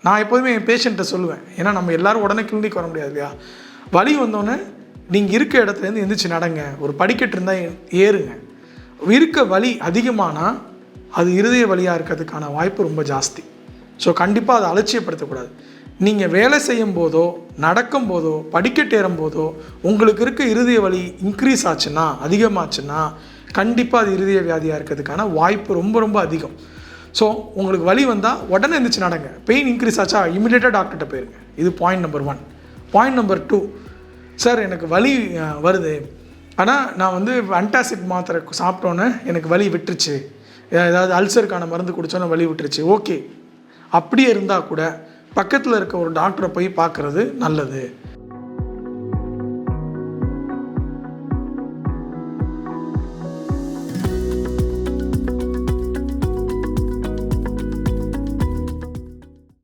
நான் எப்போதுமே என் பேஷண்ட்டை சொல்லுவேன், ஏன்னா நம்ம எல்லோரும் உடனே கிளினிக் வர முடியாது இல்லையா. வலி வந்தோடனே நீங்கள் இருக்க இடத்துலேருந்து எந்திரிச்சு நடங்க, ஒரு படிக்கட்டு இருந்தால் ஏறுங்க. இருக்க வலி அதிகமானால் அது இருதய வலியாக இருக்கிறதுக்கான வாய்ப்பு ரொம்ப ஜாஸ்தி. ஸோ கண்டிப்பாக அதை அலட்சியப்படுத்தக்கூடாது. நீங்கள் வேலை செய்யும் போதோ, நடக்கும் போதோ, படிக்கட்டு ஏறும் போதோ உங்களுக்கு இருக்க இருதய வலி இன்க்ரீஸ் ஆச்சுன்னா, அதிகமாச்சுன்னா கண்டிப்பாக அது இருதய வியாதியாக இருக்கிறதுக்கான வாய்ப்பு ரொம்ப ரொம்ப அதிகம். ஸோ உங்களுக்கு வலி வந்தால் உடனே எந்திரிச்சு நடங்க. பெயின் இன்க்ரீஸ் ஆச்சா இமீடியட்டாக டாக்டர்கிட்ட போயிருங்க. இது point number 1. Point number 2, sir எனக்கு வலி வருது, ஆனால் நான் அன்டாசிட் மாத்திரை சாப்பிட்டோன்னே எனக்கு வலி விட்டுருச்சு, ஏதாவது அல்சருக்கான மருந்து குடித்தோன்னே வலி விட்டுருச்சு. ஓகே, அப்படியே இருந்தால் கூட பக்கத்தில் இருக்க ஒரு டாக்டரை போய் பார்க்குறது நல்லது.